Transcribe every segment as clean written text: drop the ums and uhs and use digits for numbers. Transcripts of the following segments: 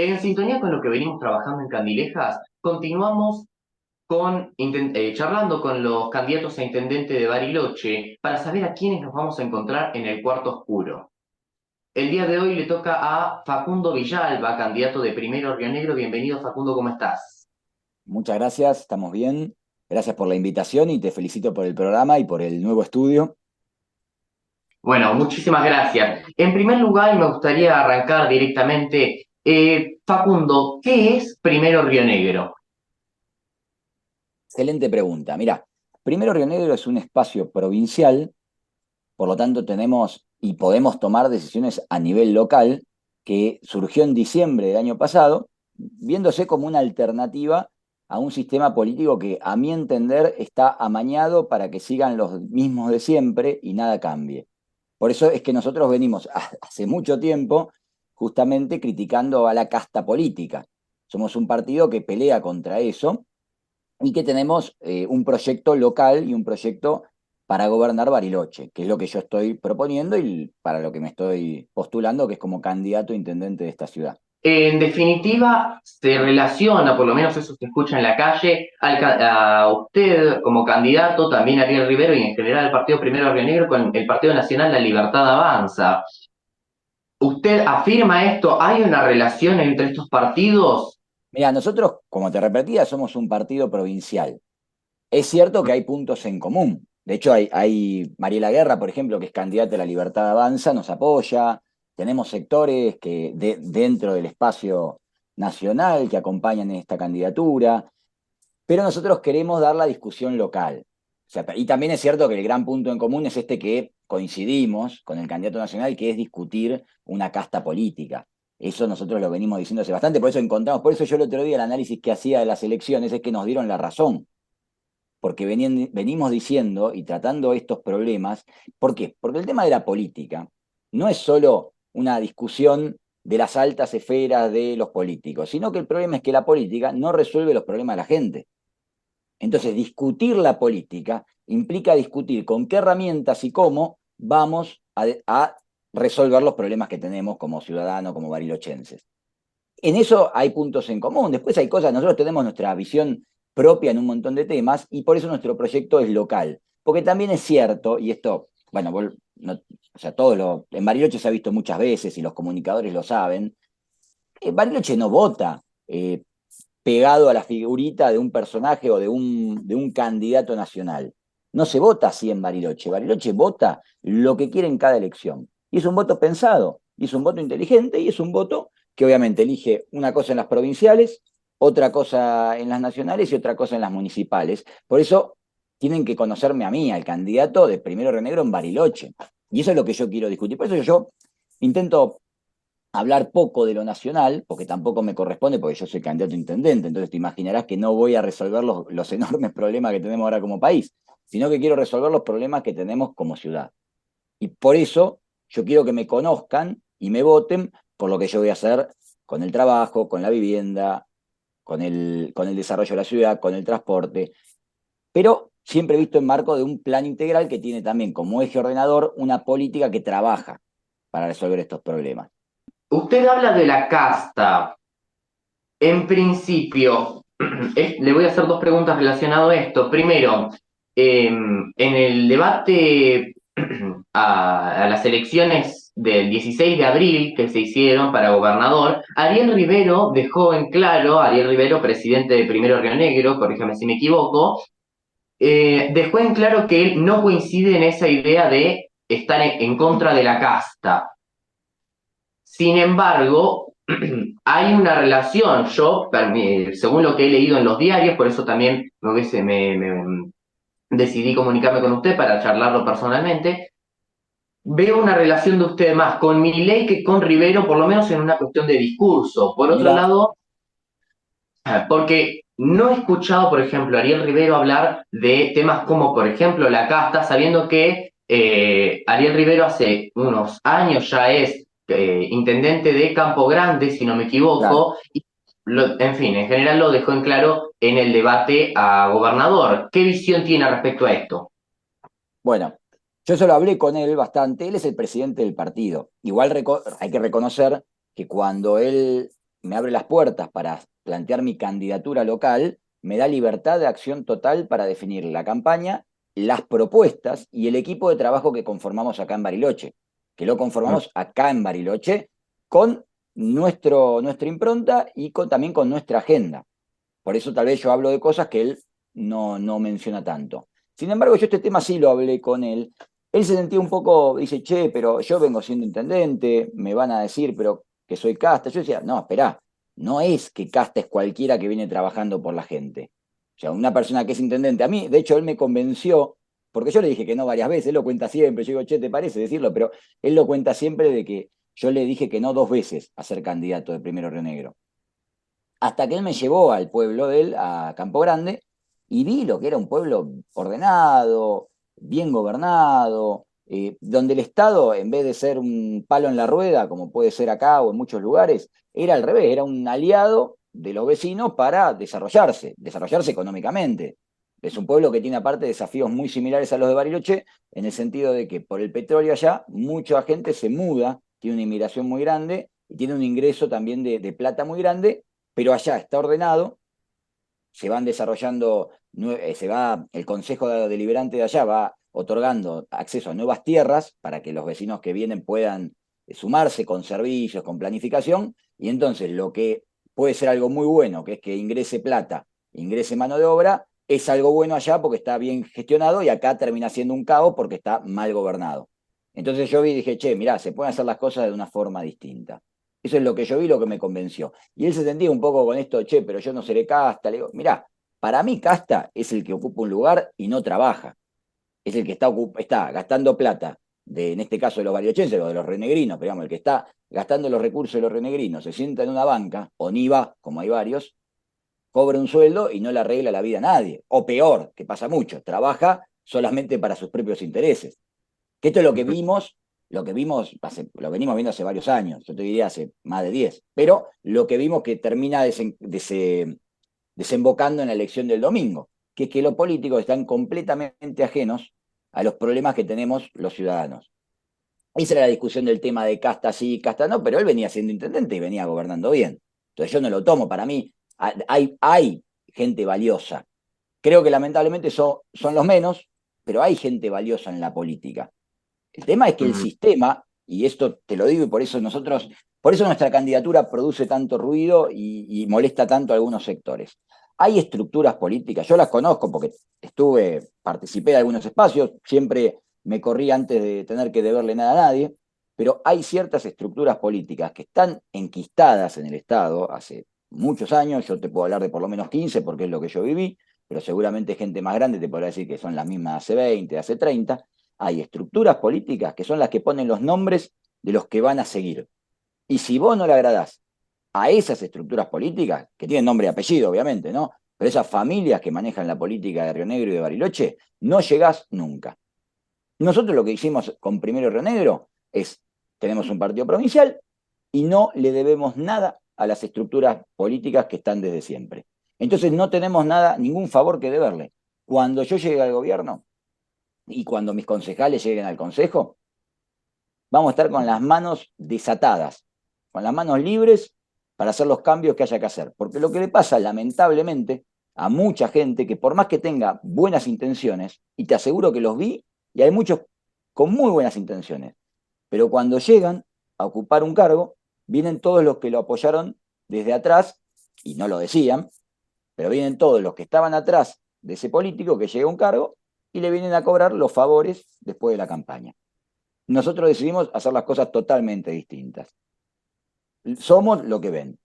En sintonía con lo que venimos trabajando en Candilejas, continuamos charlando con los candidatos a intendente de Bariloche para saber a quiénes nos vamos a encontrar en el cuarto oscuro. El día de hoy le toca a Facundo Villalba, candidato de Primero Río Negro. Bienvenido, Facundo, ¿cómo estás? Muchas gracias, estamos bien. Gracias por la invitación y te felicito por el programa y por el nuevo estudio. Bueno, muchísimas gracias. En primer lugar, me gustaría arrancar directamente. Facundo, ¿qué es Primero Río Negro? Excelente pregunta. Mira, primero Río Negro es un espacio provincial, por lo tanto tenemos y podemos tomar decisiones a nivel local que surgió en diciembre del año pasado, viéndose como una alternativa a un sistema político que, a mi entender, está amañado para que sigan los mismos de siempre y nada cambie. Por eso es que nosotros venimos hace mucho tiempo justamente criticando a la casta política. Somos un partido que pelea contra eso y que tenemos un proyecto local y un proyecto para gobernar Bariloche, que es lo que yo estoy proponiendo y para lo que me estoy postulando, que es como candidato a intendente de esta ciudad. En definitiva, se relaciona, por lo menos eso se escucha en la calle, a usted como candidato, también a Ariel Rivero y en general al Partido Primero Río Negro con el Partido Nacional La Libertad Avanza. ¿Usted afirma esto? ¿Hay una relación entre estos partidos? Mira, nosotros, como te repetía, somos un partido provincial. Es cierto que hay puntos en común. De hecho, hay Mariela Guerra, por ejemplo, que es candidata a la Libertad Avanza, nos apoya. Tenemos sectores que dentro del espacio nacional que acompañan esta candidatura, pero nosotros queremos dar la discusión local. O sea, y también es cierto que el gran punto en común es este que coincidimos con el candidato nacional, que es discutir una casta política. Eso nosotros lo venimos diciendo hace bastante, por eso encontramos, por eso yo el otro día el análisis que hacía de las elecciones es que nos dieron la razón porque venimos diciendo y tratando estos problemas. ¿Por qué? Porque el tema de la política no es solo una discusión de las altas esferas de los políticos, sino que el problema es que la política no resuelve los problemas de la gente. Entonces, discutir la política implica discutir con qué herramientas y cómo vamos a resolver los problemas que tenemos como ciudadanos, como barilochenses. En eso hay puntos en común. Después hay cosas, nosotros tenemos nuestra visión propia en un montón de temas y por eso nuestro proyecto es local. Porque también es cierto, y esto, bueno, no, o sea, en Bariloche se ha visto muchas veces y los comunicadores lo saben, Bariloche no vota pegado a la figurita de un personaje o de un candidato nacional. No se vota así en Bariloche. Bariloche vota lo que quiere en cada elección. Y es un voto pensado, y es un voto inteligente, y es un voto que obviamente elige una cosa en las provinciales, otra cosa en las nacionales y otra cosa en las municipales. Por eso tienen que conocerme a mí, al candidato de Primero Renegro en Bariloche. Y eso es lo que yo quiero discutir. Por eso yo intento hablar poco de lo nacional, porque tampoco me corresponde, porque yo soy candidato a intendente, entonces te imaginarás que no voy a resolver los enormes problemas que tenemos ahora como país, sino que quiero resolver los problemas que tenemos como ciudad. Y por eso yo quiero que me conozcan y me voten por lo que yo voy a hacer con el trabajo, con la vivienda, con el desarrollo de la ciudad, con el transporte, pero siempre visto en marco de un plan integral que tiene también como eje ordenador una política que trabaja para resolver estos problemas. Usted habla de la casta. En principio, le voy a hacer dos preguntas relacionadas a esto. Primero, en el debate a las elecciones del 16 de abril que se hicieron para gobernador, Ariel Rivero dejó en claro, Ariel Rivero, presidente de Primero Río Negro, corríjame si me equivoco, dejó en claro que él no coincide en esa idea de estar en contra de la casta. Sin embargo, hay una relación, según lo que he leído en los diarios, por eso también decidí comunicarme con usted para charlarlo personalmente, veo una relación de usted más con Milei que con Rivero, por lo menos en una cuestión de discurso. Por otro Mira, lado, porque no he escuchado, por ejemplo, a Ariel Rivero hablar de temas como, por ejemplo, la casta, sabiendo que Ariel Rivero hace unos años ya es intendente de Campo Grande, si no me claro. equivoco, y en fin, en general lo dejó en claro en el debate a gobernador. ¿Qué visión tiene respecto a esto? Bueno, yo solo hablé con él bastante. Él es el presidente del partido. Igual hay que reconocer que cuando él me abre las puertas para plantear mi candidatura local, me da libertad de acción total para definir la campaña, las propuestas y el equipo de trabajo que conformamos acá en Bariloche, que lo conformamos acá en Bariloche con nuestra impronta y también con nuestra agenda. Por eso tal vez yo hablo de cosas que él no menciona tanto. Sin embargo, yo este tema sí lo hablé con él. Él se sentía un poco, dice, che, pero yo vengo siendo intendente, me van a decir, pero que soy casta. Yo decía, no, esperá, no es que casta es cualquiera que viene trabajando por la gente. O sea, una persona que es intendente, a mí, de hecho, él me convenció, porque yo le dije que no varias veces, él lo cuenta siempre, yo digo, che, ¿te parece decirlo? Pero él lo cuenta siempre de que yo le dije que no 2 veces a ser candidato de Primero Río Negro. Hasta que él me llevó al pueblo de él, a Campo Grande, y vi lo que era un pueblo ordenado, bien gobernado, donde el Estado, en vez de ser un palo en la rueda, como puede ser acá o en muchos lugares, era al revés, era un aliado de los vecinos para desarrollarse económicamente. Es un pueblo que tiene aparte desafíos muy similares a los de Bariloche, en el sentido de que por el petróleo allá, mucha gente se muda, tiene una inmigración muy grande y tiene un ingreso también de plata muy grande, pero allá está ordenado, se van desarrollando, el Consejo Deliberante de allá va otorgando acceso a nuevas tierras para que los vecinos que vienen puedan sumarse con servicios, con planificación, y entonces lo que puede ser algo muy bueno, que es que ingrese plata, ingrese mano de obra, es algo bueno allá porque está bien gestionado y acá termina siendo un caos porque está mal gobernado. Entonces yo vi y dije, che, mirá, se pueden hacer las cosas de una forma distinta. Eso es lo que yo vi, lo que me convenció. Y él se sentía un poco con esto, che, pero yo no seré casta. Le digo, mirá, para mí casta es el que ocupa un lugar y no trabaja. Es el que está gastando plata, en este caso de los bariochenses o de los renegrinos, pero digamos, el que está gastando los recursos de los renegrinos, se sienta en una banca, o ni va, como hay varios, cobra un sueldo y no le arregla la vida a nadie. O peor, que pasa mucho, trabaja solamente para sus propios intereses. Que esto es lo que vimos lo venimos viendo hace varios años, yo te diría hace más de 10, pero lo que vimos que termina desembocando en la elección del domingo, que es que los políticos están completamente ajenos a los problemas que tenemos los ciudadanos. Esa era la discusión del tema de casta sí, casta no, pero él venía siendo intendente y venía gobernando bien. Entonces yo no lo tomo, para mí hay gente valiosa. Creo que lamentablemente son los menos, pero hay gente valiosa en la política. El tema es que el sistema, y esto te lo digo y por eso nuestra candidatura produce tanto ruido y molesta tanto a algunos sectores. Hay estructuras políticas, yo las conozco porque participé de algunos espacios, siempre me corrí antes de tener que deberle nada a nadie, pero hay ciertas estructuras políticas que están enquistadas en el Estado hace muchos años, yo te puedo hablar de por lo menos 15 porque es lo que yo viví, pero seguramente gente más grande te podrá decir que son las mismas hace 20, hace 30. Hay estructuras políticas que son las que ponen los nombres de los que van a seguir. Y si vos no le agradás a esas estructuras políticas, que tienen nombre y apellido, obviamente, ¿no? Pero esas familias que manejan la política de Río Negro y de Bariloche, no llegás nunca. Nosotros lo que hicimos con Primero Río Negro es, tenemos un partido provincial y no le debemos nada a las estructuras políticas que están desde siempre. Entonces no tenemos nada, ningún favor que deberle. Cuando yo llegue al gobierno, y cuando mis concejales lleguen al consejo, vamos a estar con las manos desatadas, con las manos libres para hacer los cambios que haya que hacer. Porque lo que le pasa, lamentablemente, a mucha gente que por más que tenga buenas intenciones, y te aseguro que los vi, y hay muchos con muy buenas intenciones, pero cuando llegan a ocupar un cargo, vienen todos los que lo apoyaron desde atrás, y no lo decían, pero vienen todos los que estaban atrás de ese político que llega a un cargo y le vienen a cobrar los favores después de la campaña. Nosotros decidimos hacer las cosas totalmente distintas. Somos lo que ven.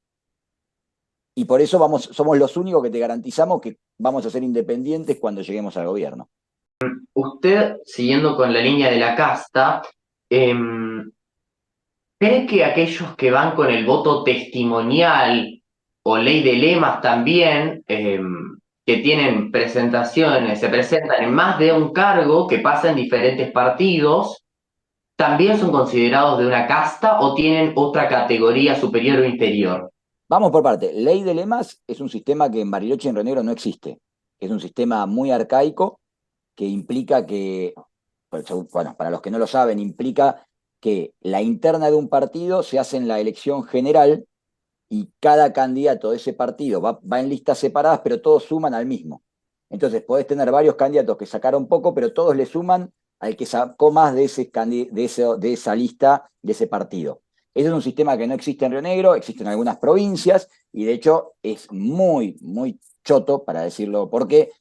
Y por eso somos los únicos que te garantizamos que vamos a ser independientes cuando lleguemos al gobierno. Usted, siguiendo con la línea de la casta, ¿cree que aquellos que van con el voto testimonial o ley de lemas también, que tienen presentaciones, se presentan en más de un cargo, que pasa en diferentes partidos, también son considerados de una casta o tienen otra categoría superior o inferior? Vamos por parte. Ley de lemas es un sistema que en Bariloche y en Río Negro no existe. Es un sistema muy arcaico que implica que, bueno, para los que no lo saben, implica que la interna de un partido se hace en la elección general y cada candidato de ese partido va en listas separadas, pero todos suman al mismo. Entonces podés tener varios candidatos que sacaron poco, pero todos le suman al que sacó más de esa lista, de ese partido. Ese es un sistema que no existe en Río Negro, existe en algunas provincias, y de hecho es muy, muy choto, para decirlo, porque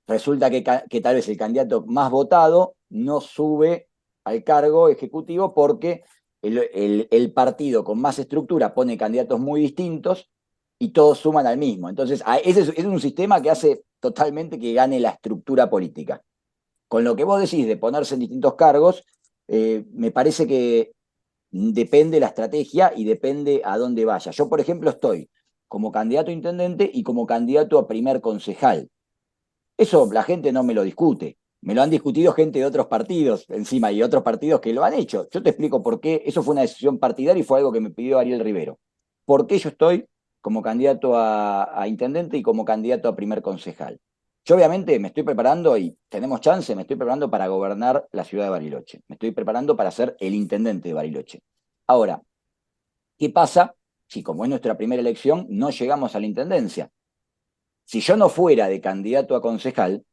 resulta que tal vez el candidato más votado no sube al cargo ejecutivo porque el partido con más estructura pone candidatos muy distintos y todos suman al mismo. Entonces, ese es un sistema que hace totalmente que gane la estructura política. Con lo que vos decís de ponerse en distintos cargos, me parece que depende la estrategia y depende a dónde vaya. Yo, por ejemplo, estoy como candidato a intendente y como candidato a primer concejal. Eso la gente no me lo discute. Me lo han discutido gente de otros partidos encima y otros partidos que lo han hecho. Yo te explico por qué. Eso fue una decisión partidaria y fue algo que me pidió Ariel Rivero. ¿Por qué yo estoy como candidato a intendente y como candidato a primer concejal? Yo obviamente me estoy preparando y tenemos chance, me estoy preparando para gobernar la ciudad de Bariloche. Me estoy preparando para ser el intendente de Bariloche. Ahora, ¿qué pasa si como es nuestra primera elección no llegamos a la intendencia? Si yo no fuera de candidato a concejal,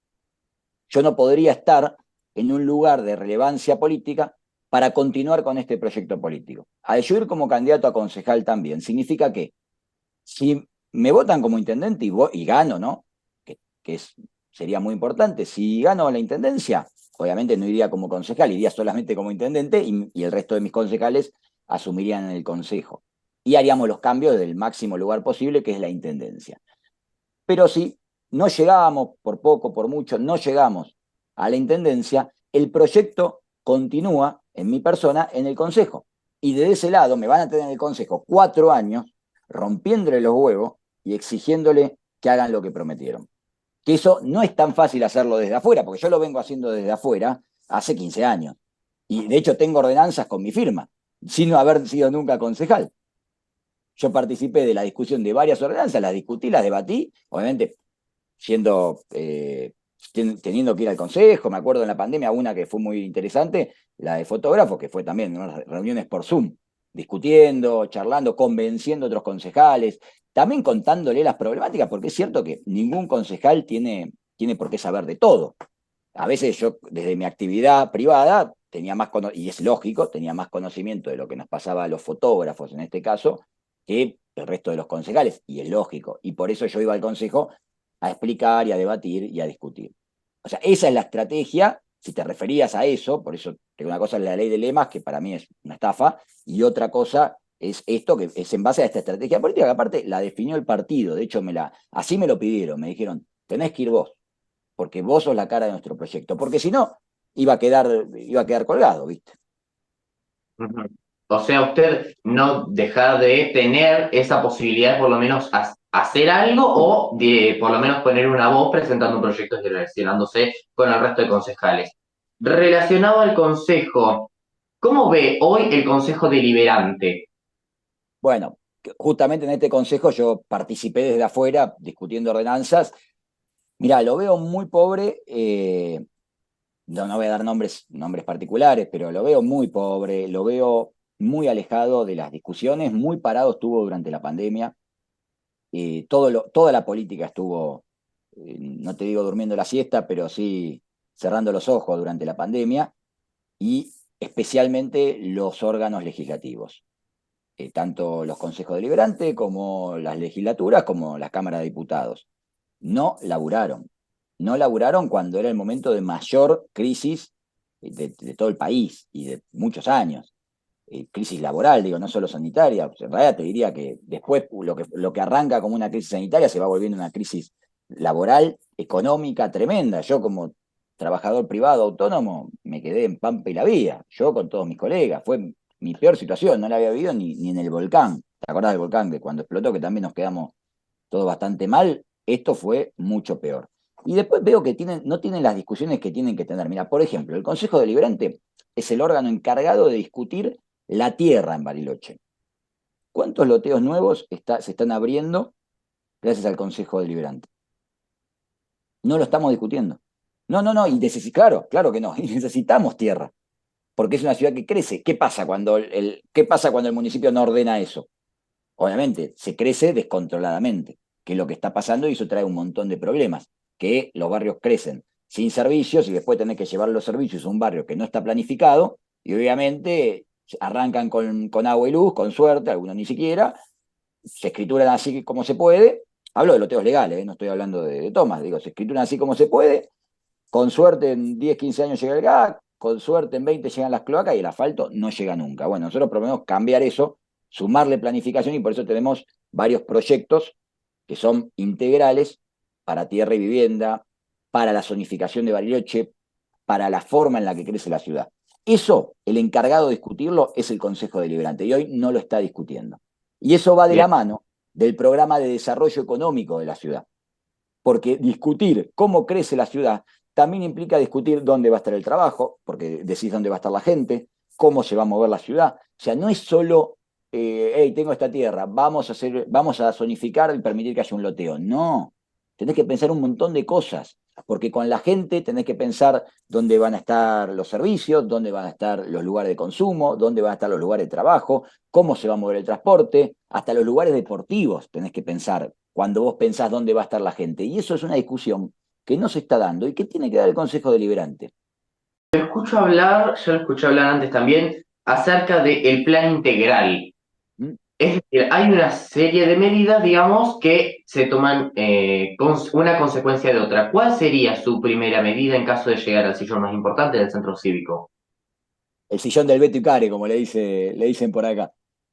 yo no podría estar en un lugar de relevancia política para continuar con este proyecto político. Al yo ir como candidato a concejal también, significa que si me votan como intendente y gano, ¿no? Que sería muy importante, si gano la intendencia, obviamente no iría como concejal, iría solamente como intendente y el resto de mis concejales asumirían el consejo. Y haríamos los cambios del máximo lugar posible, que es la intendencia. Pero si no llegamos, por poco, por mucho, no llegamos a la intendencia, el proyecto continúa en mi persona en el consejo. Y de ese lado me van a tener en el consejo 4 años rompiéndole los huevos y exigiéndole que hagan lo que prometieron. Que eso no es tan fácil hacerlo desde afuera, porque yo lo vengo haciendo desde afuera hace 15 años. Y de hecho tengo ordenanzas con mi firma, sin haber sido nunca concejal. Yo participé de la discusión de varias ordenanzas, las discutí, las debatí, obviamente teniendo que ir al consejo. Me acuerdo en la pandemia una que fue muy interesante, la de fotógrafos, que fue también unas reuniones por Zoom, discutiendo, charlando, convenciendo a otros concejales, también contándole las problemáticas, porque es cierto que ningún concejal tiene por qué saber de todo. A veces yo, desde mi actividad privada, tenía más y es lógico, tenía más conocimiento de lo que nos pasaba a los fotógrafos en este caso, que el resto de los concejales, y es lógico. Y por eso yo iba al consejo a explicar y a debatir y a discutir. O sea, esa es la estrategia, si te referías a eso, por eso que una cosa es la ley de lemas, que para mí es una estafa, y otra cosa es esto, que es en base a esta estrategia política, que aparte la definió el partido, de hecho así me lo pidieron, me dijeron, tenés que ir vos, porque vos sos la cara de nuestro proyecto, porque si no, iba a quedar colgado, ¿viste? Ujú. O sea, usted no deja de tener esa posibilidad de por lo menos hacer algo o de por lo menos poner una voz presentando un proyecto y relacionándose con el resto de concejales. Relacionado al consejo, ¿cómo ve hoy el consejo deliberante? Bueno, justamente en este consejo yo participé desde afuera discutiendo ordenanzas. Mirá, lo veo muy pobre, no voy a dar nombres particulares, pero lo veo muy pobre, lo veo muy alejado de las discusiones, muy parado estuvo durante la pandemia. Toda la política estuvo, no te digo durmiendo la siesta, pero sí cerrando los ojos durante la pandemia, y especialmente los órganos legislativos, tanto los consejos deliberantes como las legislaturas, como las cámaras de diputados. No laburaron. No laburaron cuando era el momento de mayor crisis de todo el país y de muchos años. Crisis laboral, digo, no solo sanitaria. En realidad te diría que después lo que arranca como una crisis sanitaria se va volviendo una crisis laboral, económica, tremenda. Yo como trabajador privado autónomo me quedé en Pampa y la Vía, yo con todos mis colegas. Fue mi peor situación, no la había vivido ni en el volcán. ¿Te acordás del volcán de cuando explotó, que también nos quedamos todos bastante mal? Esto fue mucho peor. Y después veo que no tienen las discusiones que tienen que tener. Mira, por ejemplo, el Consejo Deliberante es el órgano encargado de discutir la tierra en Bariloche. ¿Cuántos loteos nuevos se están abriendo gracias al Consejo Deliberante? No lo estamos discutiendo. No, no, no, claro que no, y necesitamos tierra, porque es una ciudad que crece. ¿Qué pasa cuando el municipio no ordena eso? obviamente se crece descontroladamente, que es lo que está pasando y eso trae un montón de problemas, que los barrios crecen sin servicios y después tenés que llevar los servicios a un barrio que no está planificado y obviamente arrancan con agua y luz, con suerte, algunos ni siquiera, se escrituran así como se puede. Hablo de loteos legales, no estoy hablando de tomas, digo, se escrituran así como se puede. Con suerte en 10, 15 años llega el gas, con suerte en 20 llegan las cloacas y el asfalto no llega nunca. Bueno, nosotros proponemos cambiar eso, sumarle planificación y por eso tenemos varios proyectos que son integrales para tierra y vivienda, para la zonificación de Bariloche, para la forma en la que crece la ciudad. Eso, el encargado de discutirlo es el Consejo Deliberante y hoy no lo está discutiendo. Y eso va de Bien. la mano del programa de desarrollo económico de la ciudad. Porque discutir cómo crece la ciudad también implica discutir dónde va a estar el trabajo, porque decís dónde va a estar la gente, cómo se va a mover la ciudad. O sea, no es solo, hey, tengo esta tierra, vamos a zonificar y permitir que haya un loteo. No, tenés que pensar un montón de cosas, porque con la gente tenés que pensar dónde van a estar los servicios, dónde van a estar los lugares de consumo, dónde van a estar los lugares de trabajo, cómo se va a mover el transporte, hasta los lugares deportivos tenés que pensar cuando vos pensás dónde va a estar la gente. Y eso es una discusión que no se está dando y que tiene que dar el Consejo Deliberante. Escucho hablar, yo lo escuché hablar antes también, acerca del plan integral. ¿Mm? Es decir, hay una serie de medidas, digamos, que se toman una consecuencia de otra. ¿Cuál sería su primera medida en caso de llegar al sillón más importante del centro cívico? El sillón del Beto y Care, como le dicen por acá.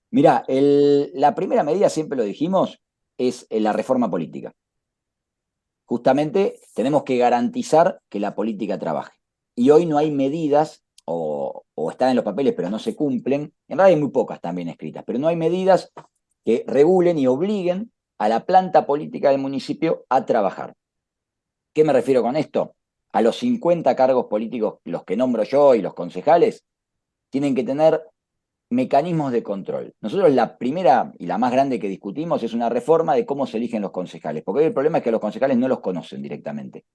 Mirá, la primera medida, siempre lo dijimos, es la reforma política. Justamente tenemos que garantizar que la política trabaje. Y hoy no hay medidas, o están en los papeles pero no se cumplen, en realidad hay muy pocas también escritas, pero no hay medidas que regulen y obliguen a la planta política del municipio a trabajar. ¿Qué me refiero con esto? A los 50 cargos políticos, los que nombro yo y los concejales, tienen que tener mecanismos de control. Nosotros la primera y la más grande que discutimos es una reforma de cómo se eligen los concejales, porque hoy el problema es que los concejales no los conocen directamente.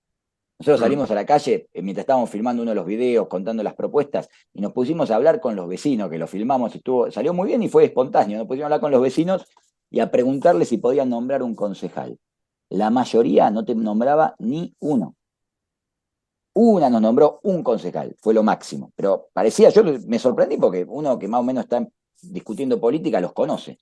Nosotros Mm. salimos a la calle mientras estábamos filmando uno de los videos, contando las propuestas, y nos pusimos a hablar con los vecinos, que lo filmamos, salió muy bien y fue espontáneo. Nos pusimos a hablar con los vecinos y a preguntarles si podían nombrar un concejal. La mayoría no te nombraba ni uno. Una nos nombró un concejal, fue lo máximo. Pero parecía, yo me sorprendí porque uno que más o menos está discutiendo política los conoce.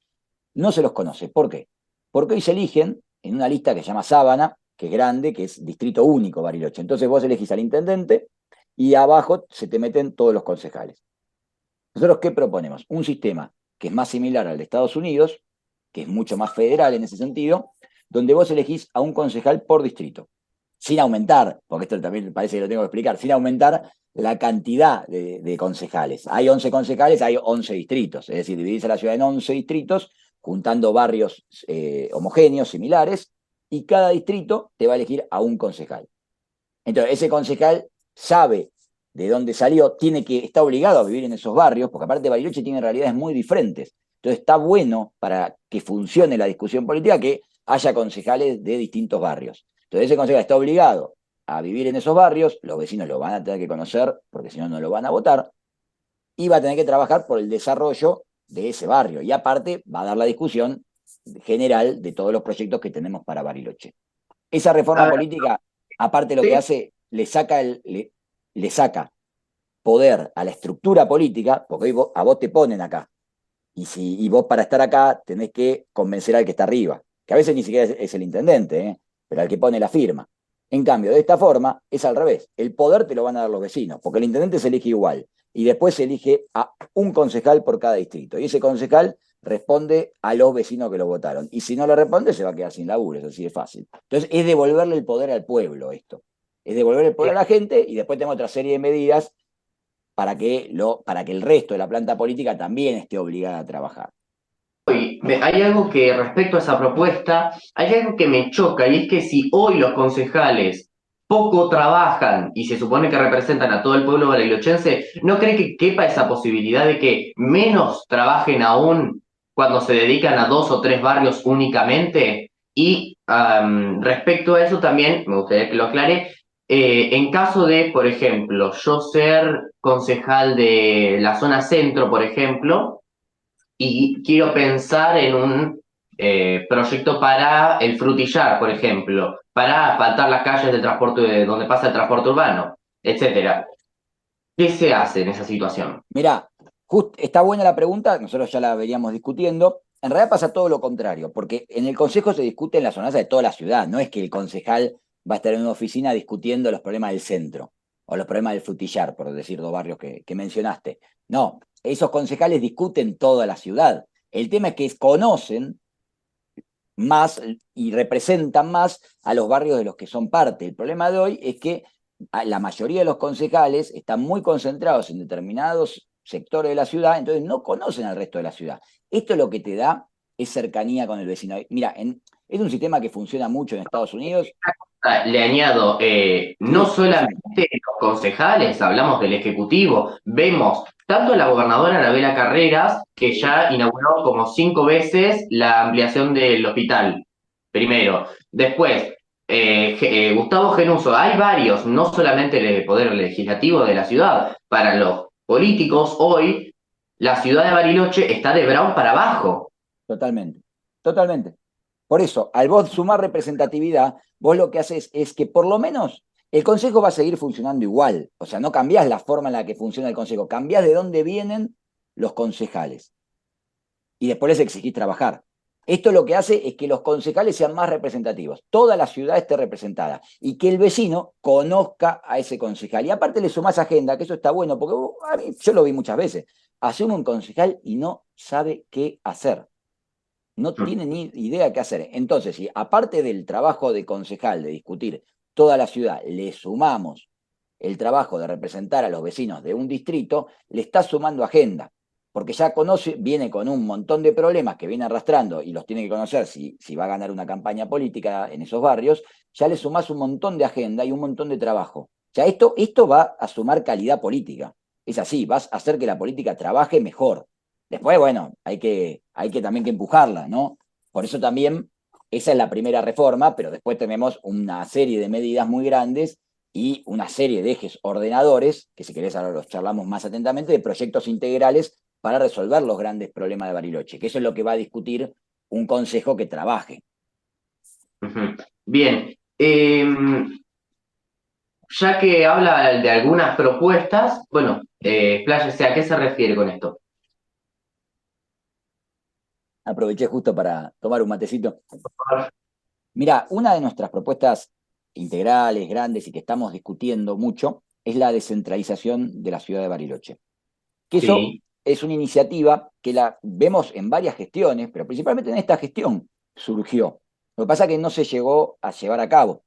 No se los conoce. ¿Por qué? Porque hoy se eligen en una lista que se llama Sábana, que es grande, que es distrito único Bariloche. Entonces vos elegís al intendente y abajo se te meten todos los concejales. ¿Nosotros qué proponemos? Un sistema que es más similar al de Estados Unidos, que es mucho más federal en ese sentido, donde vos elegís a un concejal por distrito, sin aumentar, porque esto también parece que lo tengo que explicar, sin aumentar la cantidad de concejales. Hay 11 concejales, hay 11 distritos, es decir, dividís a la ciudad en 11 distritos, juntando barrios homogéneos, similares, y cada distrito te va a elegir a un concejal. Entonces, ese concejal sabe de dónde salió, está obligado a vivir en esos barrios, porque aparte Bariloche tiene realidades muy diferentes. Entonces está bueno para que funcione la discusión política que haya concejales de distintos barrios. Entonces ese concejal está obligado a vivir en esos barrios, los vecinos lo van a tener que conocer, porque si no, no lo van a votar, y va a tener que trabajar por el desarrollo de ese barrio. Y aparte va a dar la discusión general de todos los proyectos que tenemos para Bariloche. Esa A reforma ver, política, aparte lo que sí, hace, le saca poder a la estructura política, porque hoy a vos te ponen acá. Y vos para estar acá tenés que convencer al que está arriba, que a veces ni siquiera es el intendente, pero al que pone la firma. En cambio, de esta forma es al revés. El poder te lo van a dar los vecinos, porque el intendente se elige igual. Y después se elige a un concejal por cada distrito. Y ese concejal responde a los vecinos que lo votaron. Y si no le responde, se va a quedar sin laburo, es así de fácil. Entonces, es devolverle el poder al pueblo esto. Es devolver el poder a la gente y después tenemos otra serie de medidas para que el resto de la planta política también esté obligada a trabajar. hay algo que respecto a esa propuesta, hay algo que me choca y es que si hoy los concejales poco trabajan y se supone que representan a todo el pueblo bariloche, ¿no cree que quepa esa posibilidad de que menos trabajen aún cuando se dedican a dos o tres barrios únicamente? Y respecto a eso también, me gustaría que lo aclare, en caso de, por ejemplo, yo ser concejal de la zona centro, por ejemplo, y quiero pensar en un proyecto para el frutillar, por ejemplo, para asfaltar las calles del transporte, donde pasa el transporte urbano, etcétera. ¿Qué se hace en esa situación? Mirá, está buena la pregunta, nosotros ya la veníamos discutiendo. En realidad pasa todo lo contrario, porque en el Consejo se discute en la zona de toda la ciudad, no es que el concejal va a estar en una oficina discutiendo los problemas del centro o los problemas del frutillar, por decir dos barrios que mencionaste. No, esos concejales discuten toda la ciudad. El tema es que conocen más y representan más a los barrios de los que son parte. El problema de hoy es que la mayoría de los concejales están muy concentrados en determinados sectores de la ciudad, entonces no conocen al resto de la ciudad. Esto lo que te da es cercanía con el vecino. Mira, es un sistema que funciona mucho en Estados Unidos. Le añado, no Sí, decime. solamente los concejales, hablamos del Ejecutivo, vemos tanto a la gobernadora Anabela Carreras, que Sí, ya inauguró como 5 veces la ampliación del hospital, primero. Después, Gustavo Genuso, hay varios, no solamente el Poder Legislativo de la ciudad, para los políticos hoy, la ciudad de Bariloche está de Brown para abajo. totalmente. Totalmente. Por eso, al vos sumar representatividad, vos lo que haces es que por lo menos el Consejo va a seguir funcionando igual. O sea, no cambiás la forma en la que funciona el Consejo, cambiás de dónde vienen los concejales y después les exigís trabajar. Esto lo que hace es que los concejales sean más representativos, toda la ciudad esté representada y que el vecino conozca a ese concejal. Y aparte le sumás agenda, que eso está bueno, porque a mí, yo lo vi muchas veces. Asume un concejal y no sabe qué hacer, no tiene ni idea qué hacer. Entonces, si aparte del trabajo de concejal, de discutir toda la ciudad, le sumamos el trabajo de representar a los vecinos de un distrito, le está sumando agenda, porque ya conoce, viene con un montón de problemas que viene arrastrando y los tiene que conocer si va a ganar una campaña política en esos barrios, ya le sumás un montón de agenda y un montón de trabajo. Ya esto va a sumar calidad política. Es así, vas a hacer que la política trabaje mejor. Después, bueno, hay que también que empujarla, ¿no? Por eso también esa es la primera reforma, pero después tenemos una serie de medidas muy grandes y una serie de ejes ordenadores, que si querés ahora los charlamos más atentamente, de proyectos integrales para resolver los grandes problemas de Bariloche, que eso es lo que va a discutir un consejo que trabaje. Ujú. Bien, ya que habla de algunas propuestas, bueno, expláyese, ¿a qué se refiere con esto? Aproveché justo para tomar un matecito. Mira, una de nuestras propuestas integrales, grandes y que estamos discutiendo mucho es la descentralización de la ciudad de Bariloche. Que eso Sí, es una iniciativa que la vemos en varias gestiones, pero principalmente en esta gestión surgió. Lo que pasa es que no se llegó a llevar a cabo.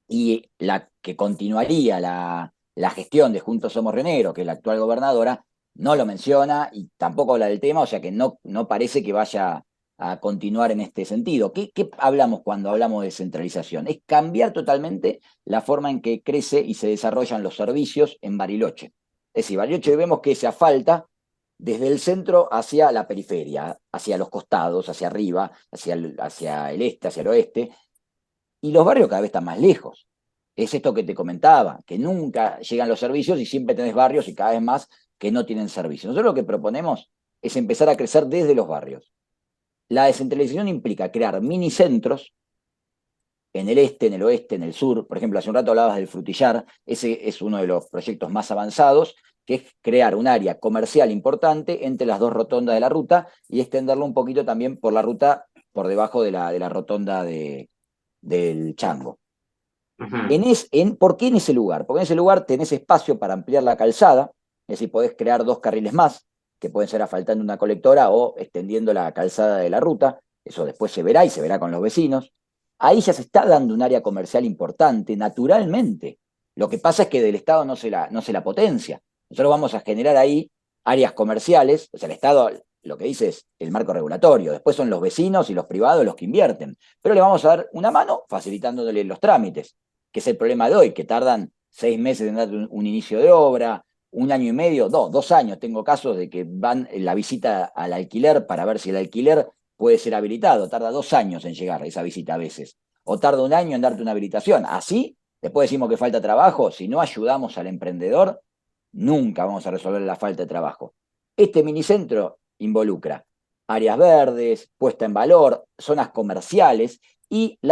Y la que continuaría la gestión de Juntos Somos Río Negro, que es la actual gobernadora, no lo menciona y tampoco habla del tema, o sea que no parece que vaya a continuar en este sentido. ¿Qué hablamos cuando hablamos de descentralización? Es cambiar totalmente la forma en que crece y se desarrollan los servicios en Bariloche. Es decir, Bariloche vemos que se asfalta desde el centro hacia la periferia, hacia los costados, hacia arriba, hacia el este, hacia el oeste, y los barrios cada vez están más lejos. Es esto que te comentaba, que nunca llegan los servicios y siempre tenés barrios y cada vez más que no tienen servicios. Nosotros lo que proponemos es empezar a crecer desde los barrios. La descentralización implica crear minicentros en el este, en el oeste, en el sur. Por ejemplo, hace un rato hablabas del frutillar, ese es uno de los proyectos más avanzados, que es crear un área comercial importante entre las dos rotondas de la ruta y extenderlo un poquito también por la ruta por debajo de la rotonda del Chango. ujú, ¿Por qué en ese lugar? Porque en ese lugar tenés espacio para ampliar la calzada, es decir, podés crear 2 carriles más, que pueden ser asfaltando una colectora o extendiendo la calzada de la ruta. Eso después se verá y se verá con los vecinos. Ahí ya se está dando un área comercial importante, naturalmente. Lo que pasa es que del Estado no se la potencia. Nosotros vamos a generar ahí áreas comerciales, o sea, el Estado lo que dice es el marco regulatorio, después son los vecinos y los privados los que invierten, pero le vamos a dar una mano facilitándole los trámites, que es el problema de hoy, que tardan 6 meses en dar un inicio de obra, un año y medio, 2 años. Tengo casos de que van en la visita al alquiler para ver si el alquiler puede ser habilitado. Tarda 2 años en llegar esa visita a veces. O tarda un año en darte una habilitación. Así, después decimos que falta trabajo. Si no ayudamos al emprendedor, nunca vamos a resolver la falta de trabajo. Este minicentro involucra áreas verdes, puesta en valor, zonas comerciales y el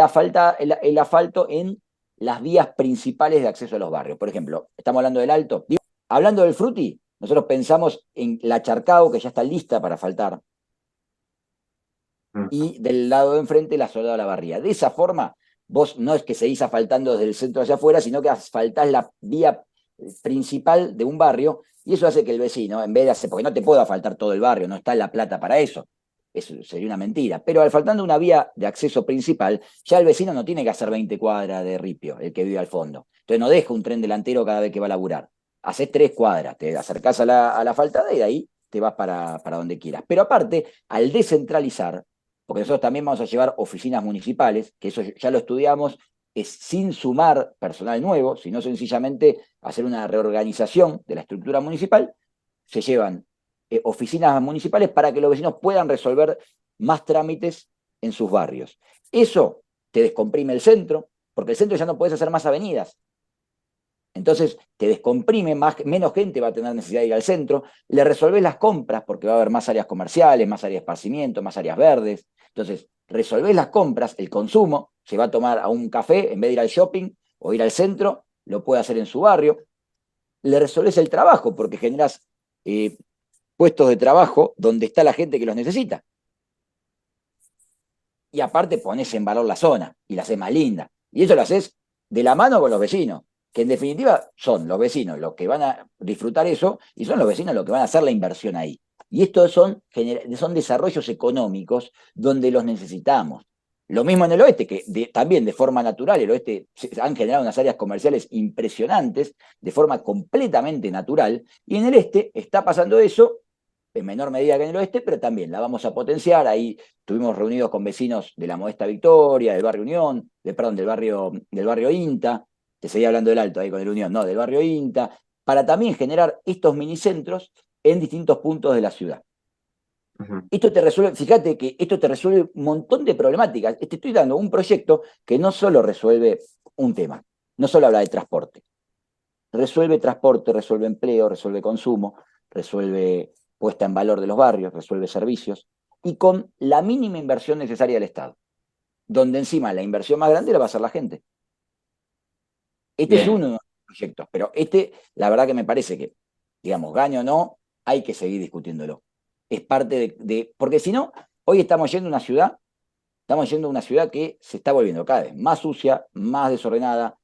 asfalto en las vías principales de acceso a los barrios. Por ejemplo, estamos hablando del Alto. Hablando del Fruti, nosotros pensamos en la Charcao, que ya está lista para asfaltar, Mm. y del lado de enfrente la Soledad de la Barría. De esa forma, vos no es que seguís asfaltando desde el centro hacia afuera, sino que asfaltás la vía principal de un barrio, y eso hace que el vecino, en vez de hacer, porque no te puedo asfaltar todo el barrio, no está la plata para eso sería una mentira, pero asfaltando una vía de acceso principal, ya el vecino no tiene que hacer 20 cuadras de ripio, el que vive al fondo. Entonces no deja un tren delantero cada vez que va a laburar. Haces 3 cuadras, te acercás a la asfaltada y de ahí te vas para donde quieras. Pero aparte, al descentralizar, porque nosotros también vamos a llevar oficinas municipales, que eso ya lo estudiamos, es sin sumar personal nuevo, sino sencillamente hacer una reorganización de la estructura municipal, se llevan oficinas municipales para que los vecinos puedan resolver más trámites en sus barrios. Eso te descomprime el centro, porque el centro ya no puedes hacer más avenidas. Entonces te descomprime, menos gente va a tener necesidad de ir al centro, le resolvés las compras porque va a haber más áreas comerciales, más áreas de esparcimiento, más áreas verdes. Entonces resolvés las compras, el consumo, se va a tomar a un café en vez de ir al shopping o ir al centro, lo puede hacer en su barrio. Le resolvés el trabajo porque generás puestos de trabajo donde está la gente que los necesita. Y aparte pones en valor la zona y la haces más linda. Y eso lo haces de la mano con los vecinos, que en definitiva son los vecinos los que van a disfrutar eso y son los vecinos los que van a hacer la inversión ahí. Y estos son desarrollos económicos donde los necesitamos. Lo mismo en el oeste, que también de forma natural, el oeste se han generado unas áreas comerciales impresionantes, de forma completamente natural, y en el este está pasando eso en menor medida que en el oeste, pero también la vamos a potenciar. Ahí estuvimos reunidos con vecinos de la Modesta Victoria, del barrio Unión, perdón, del barrio INTA, te seguía hablando del Alto ahí con el Unión, no, del barrio INTA, para también generar estos minicentros en distintos puntos de la ciudad. Ujú. Esto te resuelve, fíjate que esto te resuelve un montón de problemáticas. Te estoy dando un proyecto que no solo resuelve un tema, no solo habla de transporte, resuelve empleo, resuelve consumo, resuelve puesta en valor de los barrios, resuelve servicios, y con la mínima inversión necesaria del Estado, donde encima la inversión más grande la va a hacer la gente. Este es Bien. uno de los proyectos, pero la verdad que me parece que, digamos, gane o no, hay que seguir discutiéndolo. Es parte porque si no, hoy estamos yendo a una ciudad que se está volviendo cada vez más sucia, más desordenada,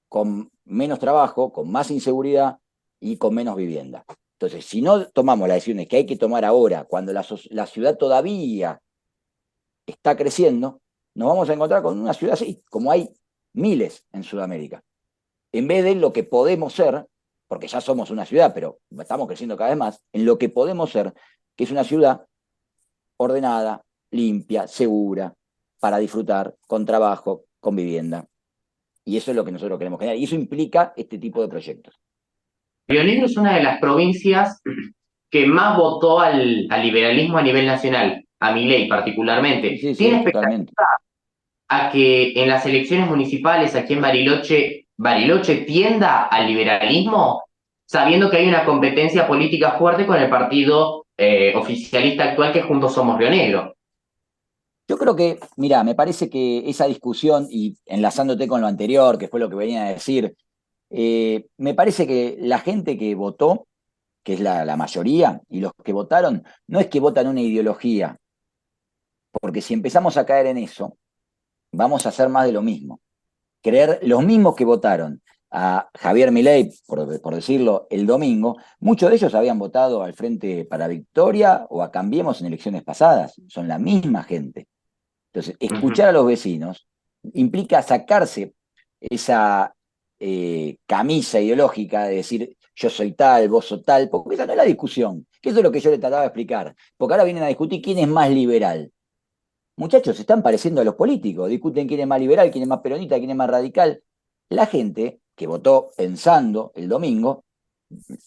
con menos trabajo, con más inseguridad y con menos vivienda. Entonces, si no tomamos las decisiones que hay que tomar ahora, cuando la ciudad todavía está creciendo, nos vamos a encontrar con una ciudad así, como hay miles en Sudamérica. En vez de lo que podemos ser, porque ya somos una ciudad, pero estamos creciendo cada vez más, en lo que podemos ser, que es una ciudad ordenada, limpia, segura, para disfrutar, con trabajo, con vivienda. Y eso es lo que nosotros queremos generar. Y eso implica este tipo de proyectos. Río Negro es una de las provincias que más votó al liberalismo a nivel nacional, a Milei Sí, particularmente. sí, ¿Tiene sí, expectativa totalmente. a que en las elecciones municipales aquí en Bariloche tienda al liberalismo, sabiendo que hay una competencia política fuerte con el partido oficialista actual que es Juntos Somos Río Negro? Yo creo que, mira, me parece que esa discusión, y enlazándote con lo anterior, que fue lo que venía a decir, me parece que la gente que votó, que es la mayoría, y los que votaron, no es que votan una ideología, porque si empezamos a caer en eso, vamos a hacer más de lo mismo. Creer los mismos que votaron a Javier Milei, por decirlo, el domingo, muchos de ellos habían votado al Frente para Victoria o a Cambiemos en elecciones pasadas, son la misma gente. Entonces, Ujú. escuchar a los vecinos implica sacarse esa camisa ideológica de decir yo soy tal, vos sos tal, porque esa no es la discusión, que eso es lo que yo le trataba de explicar, porque ahora vienen a discutir quién es más liberal. Muchachos, se están pareciendo a los políticos, discuten quién es más liberal, quién es más peronista, quién es más radical. La gente que votó pensando el domingo,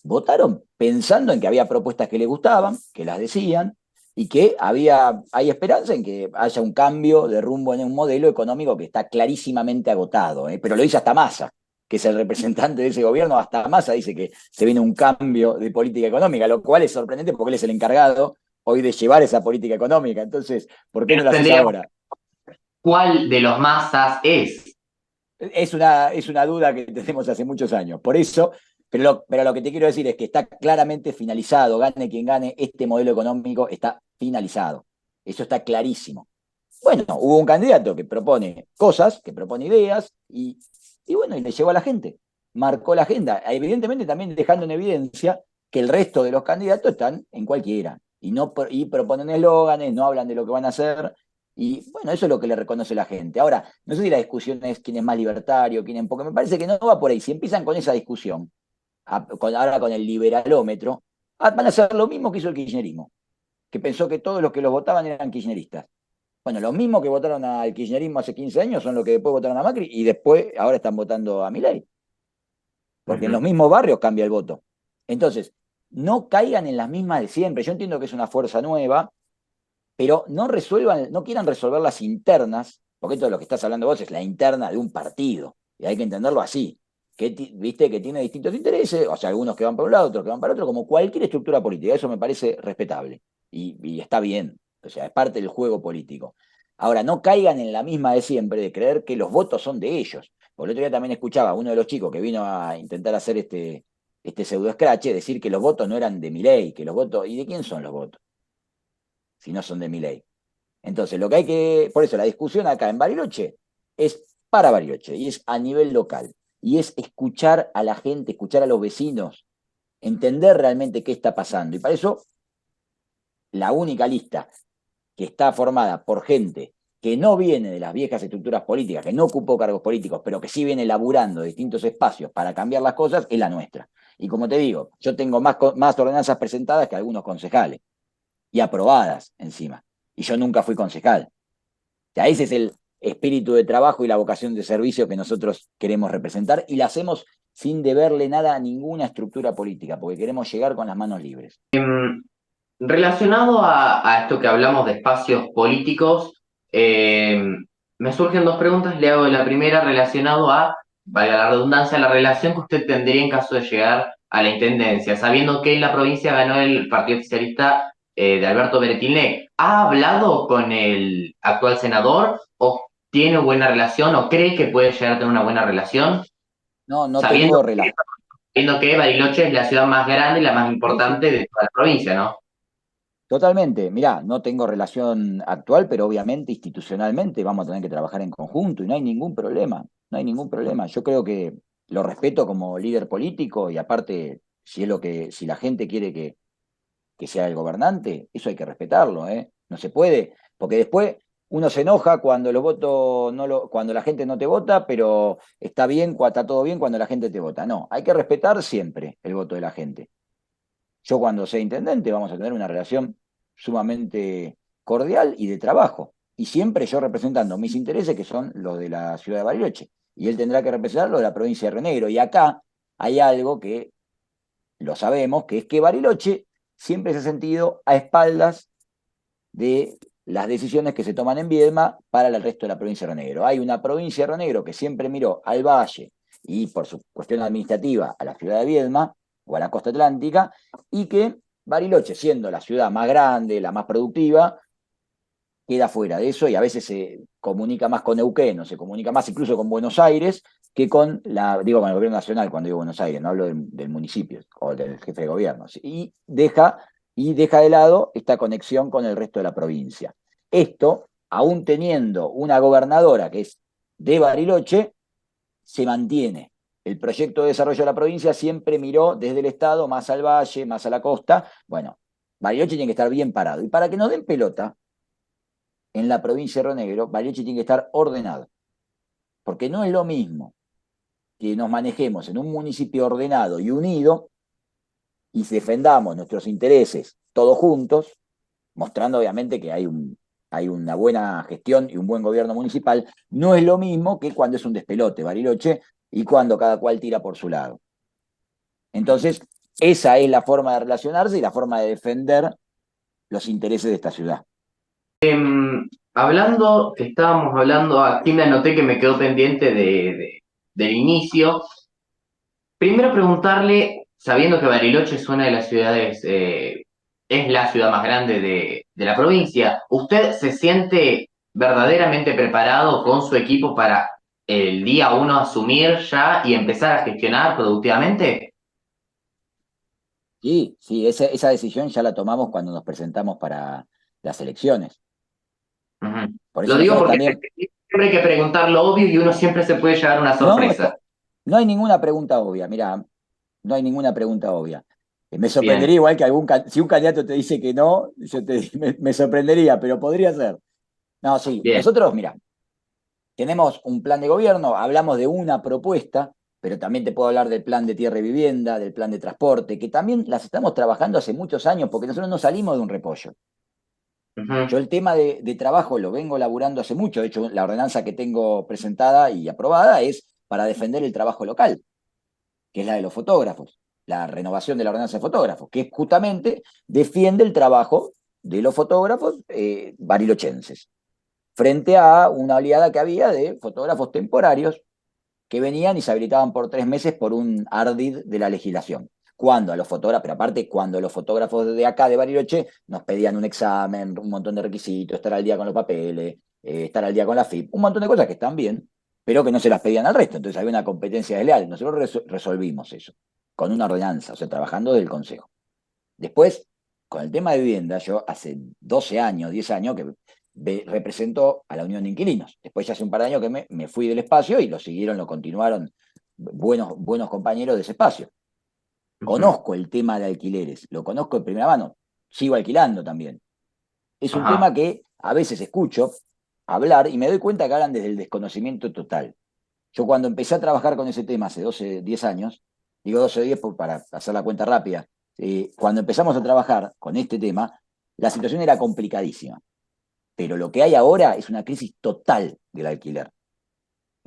votaron pensando en que había propuestas que les gustaban, que las decían, y que hay esperanza en que haya un cambio de rumbo en un modelo económico que está clarísimamente agotado, ¿eh? Pero lo dice hasta Massa, que es el representante de ese gobierno, hasta Massa dice que se viene un cambio de política económica, lo cual es sorprendente porque él es el encargado hoy de llevar esa política económica. Entonces, ¿por qué no la haces Tendríamos ahora? cuál de los masas es. Es una duda que tenemos hace muchos años. Por eso, pero lo que te quiero decir es que está claramente finalizado. Gane quien gane, este modelo económico está finalizado. Eso está clarísimo. Bueno, hubo un candidato que propone cosas, que propone ideas, y bueno, y le llevó a la gente. Marcó la agenda. Evidentemente también dejando en evidencia que el resto de los candidatos están en cualquiera. Y proponen eslóganes, no hablan de lo que van a hacer. Y bueno, eso es lo que le reconoce la gente. Ahora, no sé si la discusión es quién es más libertario, porque me parece que no va por ahí. Si empiezan con esa discusión, ahora con el liberalómetro, van a hacer lo mismo que hizo el kirchnerismo, que pensó que todos los que los votaban eran kirchneristas. Bueno, los mismos que votaron al kirchnerismo hace 15 años son los que después votaron a Macri y después ahora están votando a Milei, porque en los Ujú. mismos barrios cambia el voto. Entonces, no caigan en las mismas de siempre. Yo entiendo que es una fuerza nueva, pero no quieran resolver las internas, porque esto de lo que estás hablando vos es la interna de un partido, y hay que entenderlo así, viste que tiene distintos intereses, o sea, algunos que van para un lado, otros que van para otro, como cualquier estructura política, eso me parece respetable, y está bien, o sea, es parte del juego político. Ahora, no caigan en la misma de siempre de creer que los votos son de ellos. Por el otro día también escuchaba a uno de los chicos que vino a intentar hacer este pseudo escrache, decir que los votos no eran de Milei, que los votos, ¿y de quién son los votos? Si no son de Milei. Entonces, por eso la discusión acá en Bariloche es para Bariloche y es a nivel local. Y es escuchar a la gente, escuchar a los vecinos, entender realmente qué está pasando. Y para eso, la única lista que está formada por gente que no viene de las viejas estructuras políticas, que no ocupó cargos políticos, pero que sí viene laburando distintos espacios para cambiar las cosas, es la nuestra. Y como te digo, yo tengo más ordenanzas presentadas que algunos concejales y aprobadas encima. Y yo nunca fui concejal. Sea, ese es el espíritu de trabajo y la vocación de servicio que nosotros queremos representar y la hacemos sin deberle nada a ninguna estructura política, porque queremos llegar con las manos libres. Relacionado a esto que hablamos de espacios políticos, eh, me surgen dos preguntas. Le hago la primera relacionado a, valga la redundancia, la relación que usted tendría en caso de llegar a la intendencia, sabiendo que en la provincia ganó el partido oficialista de Alberto Beretilnec. ¿Ha hablado con el actual senador o tiene buena relación o cree que puede llegar a tener una buena relación, No, no sabiendo, tengo relación. sabiendo que Bariloche es la ciudad más grande y la más Sí, sí. importante de toda la provincia, ¿no? Totalmente. Mirá, no tengo relación actual, pero obviamente institucionalmente vamos a tener que trabajar en conjunto y no hay ningún problema. No hay ningún problema. Yo creo que lo respeto como líder político y aparte, si la gente quiere que sea el gobernante, eso hay que respetarlo, ¿eh? No se puede, porque después uno se enoja cuando los votos cuando la gente no te vota, pero está bien, está todo bien cuando la gente te vota. No, hay que respetar siempre el voto de la gente. Yo cuando sea intendente vamos a tener una relación sumamente cordial y de trabajo. Y siempre yo representando mis intereses, que son los de la ciudad de Bariloche. Y él tendrá que representar los de la provincia de Río Negro. Y acá hay algo que lo sabemos, que es que Bariloche siempre se ha sentido a espaldas de las decisiones que se toman en Viedma para el resto de la provincia de Río Negro. Hay una provincia de Río Negro que siempre miró al valle y por su cuestión administrativa a la ciudad de Viedma o a la costa atlántica, y que Bariloche, siendo la ciudad más grande, la más productiva, queda fuera de eso y a veces se comunica más con Neuquén, o se comunica más incluso con Buenos Aires que con el gobierno nacional, cuando digo Buenos Aires, no hablo del municipio o del jefe de gobierno, y deja de lado esta conexión con el resto de la provincia. Esto, aún teniendo una gobernadora que es de Bariloche, se mantiene. El proyecto de desarrollo de la provincia siempre miró desde el Estado más al valle, más a la costa. Bueno, Bariloche tiene que estar bien parado. Y para que nos den pelota, en la provincia de Río Negro, Bariloche tiene que estar ordenado. Porque no es lo mismo que nos manejemos en un municipio ordenado y unido y defendamos nuestros intereses todos juntos, mostrando obviamente que hay una buena gestión y un buen gobierno municipal, no es lo mismo que cuando es un despelote Bariloche y cuando cada cual tira por su lado. Entonces, esa es la forma de relacionarse y la forma de defender los intereses de esta ciudad. Hablando, que estábamos hablando, aquí me anoté que me quedó pendiente del inicio. Primero preguntarle, sabiendo que Bariloche es una de las ciudades es la ciudad más grande de la provincia. ¿Usted se siente verdaderamente preparado con su equipo para el día uno asumir ya y empezar a gestionar productivamente? Sí, sí, esa decisión ya la tomamos cuando nos presentamos para las elecciones. Ujú. Por eso Lo digo nosotros porque también, siempre hay que preguntar lo obvio y uno siempre se puede llevar una no, sorpresa. no hay ninguna pregunta obvia, mira, no hay ninguna pregunta obvia. Me sorprendería Bien, igual que si un candidato te dice que no, me sorprendería, pero podría ser. No, sí, bien. nosotros, mira, tenemos un plan de gobierno, hablamos de una propuesta, pero también te puedo hablar del plan de tierra y vivienda, del plan de transporte, que también las estamos trabajando hace muchos años, porque nosotros no salimos de un repollo. Yo Ujú, el tema de trabajo lo vengo laburando hace mucho. De hecho, la ordenanza que tengo presentada y aprobada es para defender el trabajo local, que es la de los fotógrafos, la renovación de la ordenanza de fotógrafos, que justamente defiende el trabajo de los fotógrafos barilochenses, frente a una oleada que había de fotógrafos temporarios que venían y se habilitaban por 3 meses por un ardid de la legislación. Cuando a los fotógrafos, pero aparte, cuando los fotógrafos de acá, de Bariloche, nos pedían un examen, un montón de requisitos, estar al día con los papeles, estar al día con la FIP, un montón de cosas que están bien, pero que no se las pedían al resto. Entonces había una competencia desleal. Nosotros resolvimos eso con una ordenanza, o sea, trabajando del Consejo. Después, con el tema de vivienda, yo hace 12 años, 10 años que represento a la Unión de Inquilinos. Después ya hace un par de años que me fui del espacio y lo siguieron, lo continuaron buenos compañeros de ese espacio. ujú. Conozco el tema de alquileres, lo conozco de primera mano, sigo alquilando también. Es un Ajá. tema que a veces escucho hablar y me doy cuenta que hablan desde el desconocimiento total. Yo cuando empecé a trabajar con ese tema hace 12, 10 años, digo 12 o 10 para hacer la cuenta rápida, cuando empezamos a trabajar con este tema, la situación era complicadísima. Pero lo que hay ahora es una crisis total del alquiler.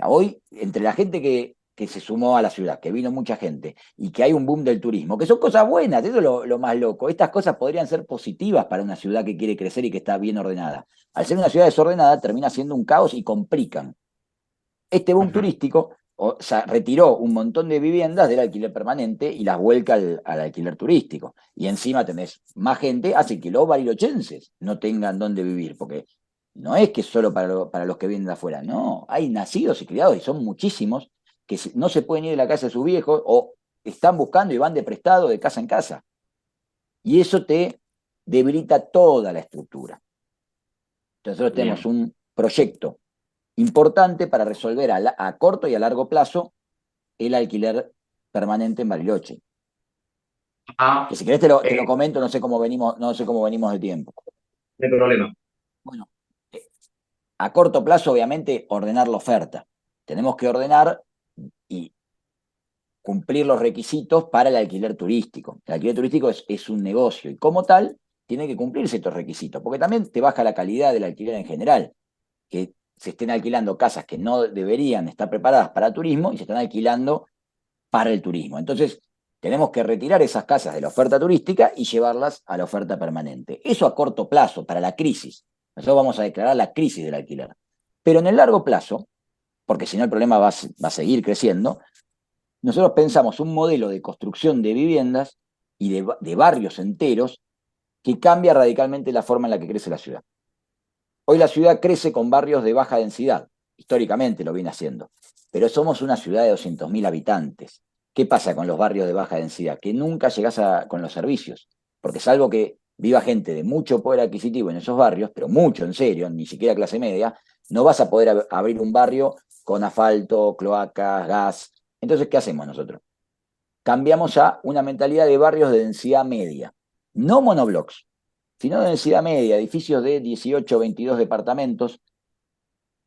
Hoy, entre la gente que se sumó a la ciudad, que vino mucha gente, y que hay un boom del turismo, que son cosas buenas, eso es lo más loco. Estas cosas podrían ser positivas para una ciudad que quiere crecer y que está bien ordenada. Al ser una ciudad desordenada, termina siendo un caos y complican. Este boom Ujú. turístico o sea, retiró un montón de viviendas del alquiler permanente y las vuelca al alquiler turístico. Y encima tenés más gente, hace que los barilochenses no tengan dónde vivir, porque no es que solo para los que vienen de afuera, no, hay nacidos y criados y son muchísimos que no se pueden ir de la casa de sus viejos o están buscando y van de prestado de casa en casa. Y eso te debilita toda la estructura. Entonces nosotros tenemos Bien. un proyecto importante para resolver a corto y a largo plazo el alquiler permanente en Bariloche. Que Ah, si querés te lo comento, no sé cómo venimos, no sé cómo venimos de tiempo. no hay problema. Bueno, eh, a corto plazo, obviamente, ordenar la oferta. Tenemos que ordenar y cumplir los requisitos para el alquiler turístico. El alquiler turístico es un negocio y como tal tiene que cumplirse estos requisitos, porque también te baja la calidad del alquiler en general, que se estén alquilando casas que no deberían estar preparadas para turismo y se están alquilando para el turismo. Entonces, tenemos que retirar esas casas de la oferta turística y llevarlas a la oferta permanente. Eso a corto plazo, para la crisis. Nosotros vamos a declarar la crisis del alquiler. Pero en el largo plazo, porque si no el problema va a seguir creciendo, nosotros pensamos un modelo de construcción de viviendas y de barrios enteros que cambia radicalmente la forma en la que crece la ciudad. Hoy la ciudad crece con barrios de baja densidad, históricamente lo viene haciendo, pero somos una ciudad de 200.000 habitantes. ¿Qué pasa con los barrios de baja densidad? Que nunca llegás con los servicios, porque salvo que viva gente de mucho poder adquisitivo en esos barrios, pero mucho en serio, ni siquiera clase media, no vas a poder abrir un barrio con asfalto, cloacas, gas. Entonces, ¿qué hacemos nosotros? Cambiamos a una mentalidad de barrios de densidad media, no monoblocks, sino de densidad media, edificios de 18 o 22 departamentos,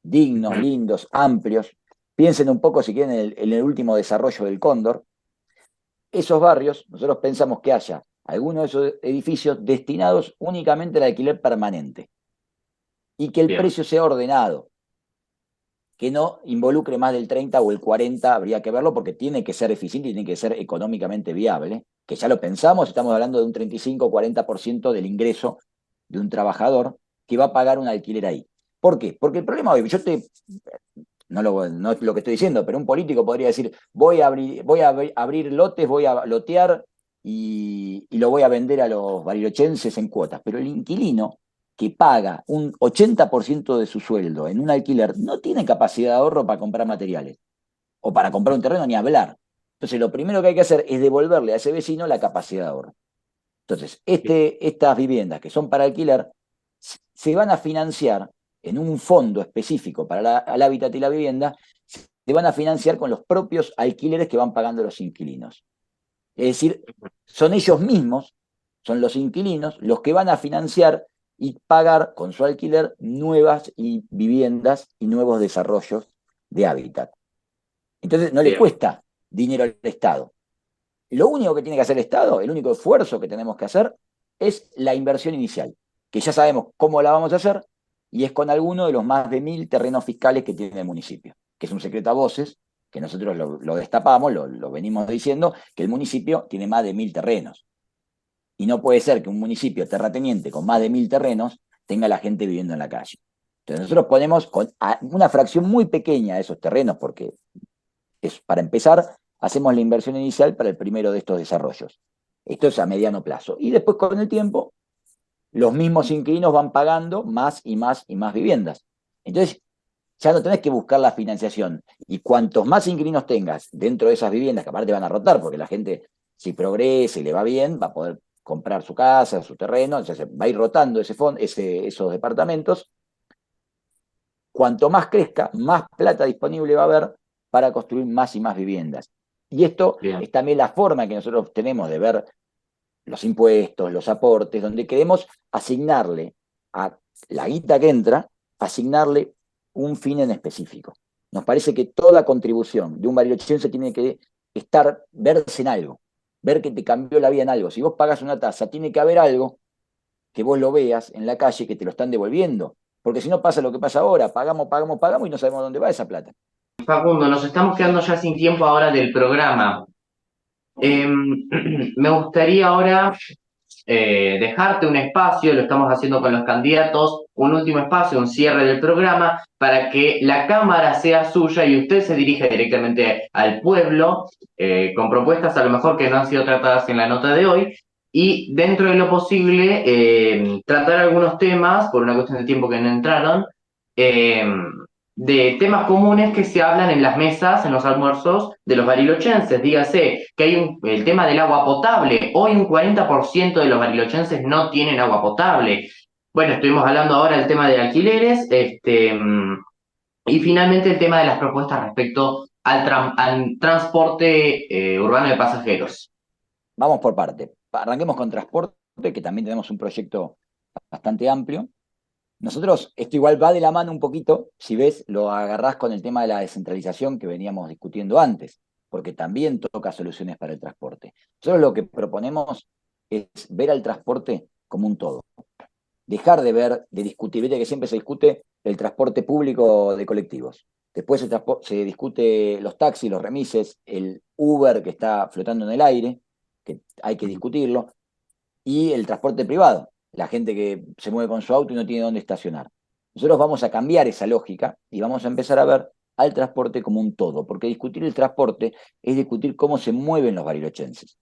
dignos, Ujú. lindos, amplios. Piensen un poco, si quieren, en el último desarrollo del Cóndor. Esos barrios, nosotros pensamos que haya algunos de esos edificios destinados únicamente al alquiler permanente y que el Bien. precio sea ordenado, que no involucre más del 30 o el 40, habría que verlo porque tiene que ser eficiente y tiene que ser económicamente viable, que ya lo pensamos, estamos hablando de un 35 o 40% del ingreso de un trabajador que va a pagar un alquiler ahí. ¿Por qué? Porque el problema hoy, no es lo que estoy diciendo, pero un político podría decir, voy a abrir lotes, voy a lotear y lo voy a vender a los barilochenses en cuotas. Pero el inquilino que paga un 80% de su sueldo en un alquiler no tiene capacidad de ahorro para comprar materiales o para comprar un terreno ni hablar. Entonces, lo primero que hay que hacer es devolverle a ese vecino la capacidad de ahorro. Entonces, estas viviendas que son para alquiler se van a financiar en un fondo específico para el hábitat y la vivienda, se van a financiar con los propios alquileres que van pagando los inquilinos. Es decir, son ellos mismos, son los inquilinos, los que van a financiar y pagar con su alquiler nuevas viviendas y nuevos desarrollos de hábitat. Entonces, no le Bien, cuesta dinero al Estado. Lo único que tiene que hacer el Estado, el único esfuerzo que tenemos que hacer, es la inversión inicial, que ya sabemos cómo la vamos a hacer, y es con alguno de los más de 1000 terrenos fiscales que tiene el municipio, que es un secreto a voces, que nosotros lo destapamos, lo venimos diciendo, que el municipio tiene más de 1000 terrenos. Y no puede ser que un municipio terrateniente con más de 1000 terrenos tenga la gente viviendo en la calle. Entonces nosotros ponemos con una fracción muy pequeña de esos terrenos, porque es, para empezar, hacemos la inversión inicial para el primero de estos desarrollos. Esto es a mediano plazo. Y después, con el tiempo, los mismos inquilinos van pagando más y más y más viviendas. Entonces, ya no tenés que buscar la financiación. Y cuantos más inquilinos tengas dentro de esas viviendas, que aparte van a rotar, porque la gente, si progresa y le va bien, va a poder comprar su casa, su terreno, entonces va a ir rotando esos departamentos. Cuanto más crezca, más plata disponible va a haber para construir más y más viviendas. Y esto bien. es también la forma que nosotros tenemos de ver los impuestos, los aportes, donde queremos asignarle a la guita que entra, asignarle un fin en específico. Nos parece que toda contribución de un barilochense tiene que verse en algo, ver que te cambió la vida en algo. Si vos pagas una tasa, tiene que haber algo que vos lo veas en la calle que te lo están devolviendo. Porque si no pasa lo que pasa ahora, pagamos, pagamos, pagamos y no sabemos dónde va esa plata. Facundo, nos estamos quedando ya sin tiempo ahora del programa. Me gustaría ahora dejarte un espacio, lo estamos haciendo con los candidatos, un último espacio, un cierre del programa, para que la Cámara sea suya y usted se dirija directamente al pueblo, con propuestas a lo mejor que no han sido tratadas en la nota de hoy, y dentro de lo posible, tratar algunos temas, por una cuestión de tiempo que no entraron, eh, de temas comunes que se hablan en las mesas, en los almuerzos de los barilochenses. Dígase que hay el tema del agua potable. Hoy un 40% de los barilochenses no tienen agua potable. Bueno, estuvimos hablando ahora del tema de alquileres, y finalmente el tema de las propuestas respecto al transporte urbano de pasajeros. Vamos por parte. Arranquemos con transporte, que también tenemos un proyecto bastante amplio. Nosotros, esto igual va de la mano un poquito, si ves, lo agarrás con el tema de la descentralización que veníamos discutiendo antes, porque también toca soluciones para el transporte. Nosotros lo que proponemos es ver al transporte como un todo. Dejar de discutir, viste que siempre se discute el transporte público de colectivos. Después se discute los taxis, los remises, el Uber que está flotando en el aire, que hay que discutirlo, y el transporte privado, la gente que se mueve con su auto y no tiene dónde estacionar. Nosotros vamos a cambiar esa lógica y vamos a empezar a ver al transporte como un todo, porque discutir el transporte es discutir cómo se mueven los barilochenses.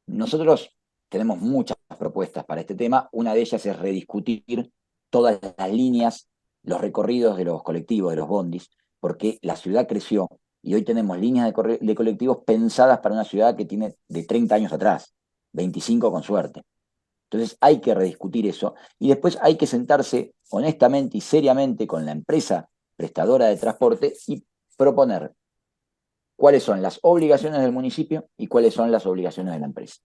Nosotros tenemos muchas propuestas para este tema, una de ellas es rediscutir todas las líneas, los recorridos de los colectivos, de los bondis, porque la ciudad creció y hoy tenemos líneas de colectivos pensadas para una ciudad que tiene de 30 años atrás, 25 con suerte. Entonces hay que rediscutir eso y después hay que sentarse honestamente y seriamente con la empresa prestadora de transporte y proponer cuáles son las obligaciones del municipio y cuáles son las obligaciones de la empresa.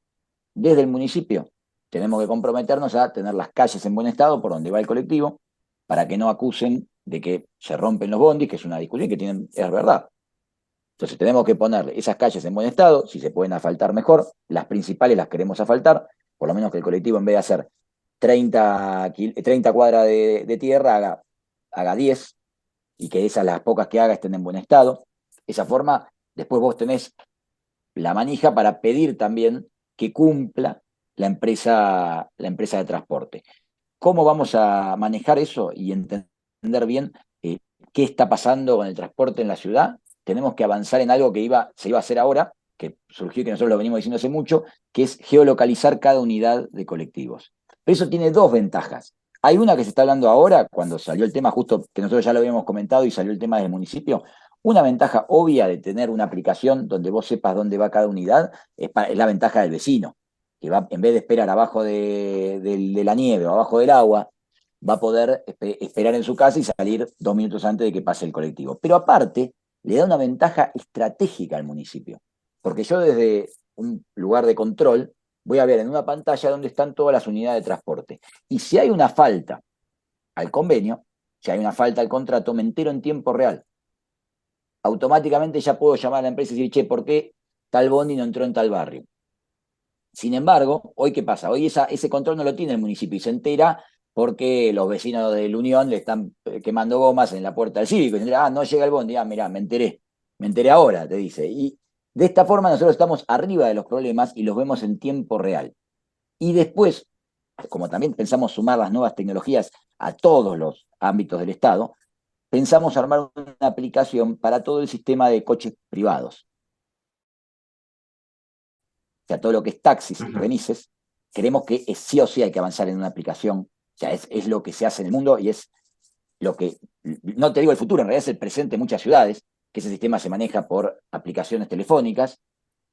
Desde el municipio tenemos que comprometernos a tener las calles en buen estado por donde va el colectivo para que no acusen de que se rompen los bondis, que es una discusión que tienen, es verdad. Entonces tenemos que poner esas calles en buen estado, si se pueden asfaltar mejor, las principales las queremos asfaltar, por lo menos que el colectivo en vez de hacer 30 cuadras de tierra haga 10 y que esas las pocas que haga estén en buen estado. Esa forma, después vos tenés la manija para pedir también que cumpla la empresa de transporte. ¿Cómo vamos a manejar eso y entender bien qué está pasando con el transporte en la ciudad? Tenemos que avanzar en algo que se iba a hacer ahora, que surgió y que nosotros lo venimos diciendo hace mucho, que es geolocalizar cada unidad de colectivos. Pero eso tiene dos ventajas. Hay una que se está hablando ahora, cuando salió el tema, justo que nosotros ya lo habíamos comentado y salió el tema del municipio. Una ventaja obvia de tener una aplicación donde vos sepas dónde va cada unidad es la ventaja del vecino, que va, en vez de esperar abajo de la nieve o abajo del agua, va a poder esperar en su casa y salir 2 minutos antes de que pase el colectivo. Pero aparte, le da una ventaja estratégica al municipio, porque yo desde un lugar de control voy a ver en una pantalla dónde están todas las unidades de transporte. Y si hay una falta al convenio, si hay una falta al contrato, me entero en tiempo real. Automáticamente ya puedo llamar a la empresa y decir, che, ¿por qué tal bondi no entró en tal barrio? Sin embargo, hoy ¿qué pasa? Hoy ese control no lo tiene el municipio y se entera porque los vecinos de la Unión le están quemando gomas en la puerta del cívico. Y se entera, no llega el bondi, mirá, me enteré ahora, te dice. Y de esta forma nosotros estamos arriba de los problemas y los vemos en tiempo real. Y después, como también pensamos sumar las nuevas tecnologías a todos los ámbitos del Estado, pensamos armar una aplicación para todo el sistema de coches privados. O sea, todo lo que es taxis y remises, creemos que sí o sí hay que avanzar en una aplicación. O sea, es lo que se hace en el mundo y es lo que, no te digo el futuro, en realidad es el presente en muchas ciudades, que ese sistema se maneja por aplicaciones telefónicas,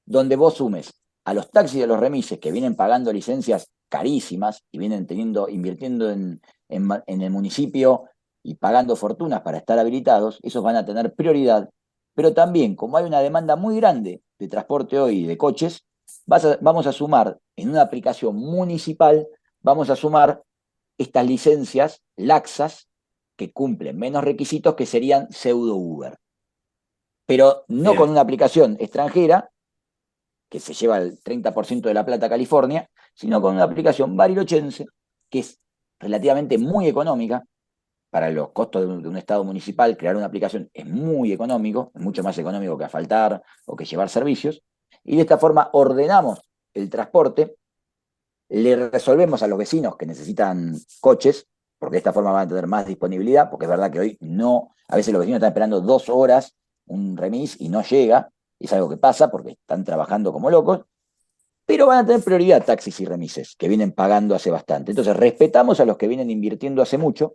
donde vos sumes a los taxis y a los remises que vienen pagando licencias carísimas y vienen invirtiendo en el municipio y pagando fortunas para estar habilitados, esos van a tener prioridad. Pero también, como hay una demanda muy grande de transporte hoy de coches, vamos a sumar en una aplicación municipal, vamos a sumar estas licencias laxas que cumplen menos requisitos que serían pseudo Uber. Pero no Bien. con una aplicación extranjera, que se lleva el 30% de la plata a California, sino con una aplicación barilochense, que es relativamente muy económica. Para los costos de un estado municipal, crear una aplicación es muy económico, es mucho más económico que asfaltar o que llevar servicios. Y de esta forma ordenamos el transporte, le resolvemos a los vecinos que necesitan coches, porque de esta forma van a tener más disponibilidad, porque es verdad que hoy no, a veces los vecinos están esperando 2 horas un remis y no llega, es algo que pasa porque están trabajando como locos, pero van a tener prioridad taxis y remises, que vienen pagando hace bastante. Entonces respetamos a los que vienen invirtiendo hace mucho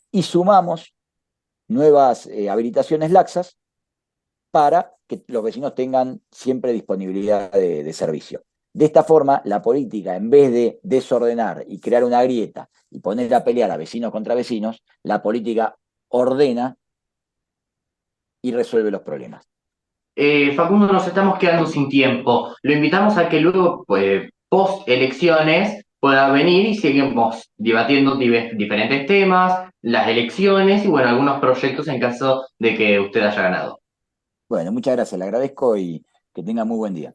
y sumamos nuevas habilitaciones laxas para que los vecinos tengan siempre disponibilidad de servicio. De esta forma, la política, en vez de desordenar y crear una grieta y poner a pelear a vecinos contra vecinos, la política ordena y resuelve los problemas. Facundo, nos estamos quedando sin tiempo. Lo invitamos a que luego, pues, post elecciones, pueda venir y seguimos debatiendo diferentes temas, las elecciones y, bueno, algunos proyectos en caso de que usted haya ganado. Bueno, muchas gracias, le agradezco y que tenga muy buen día.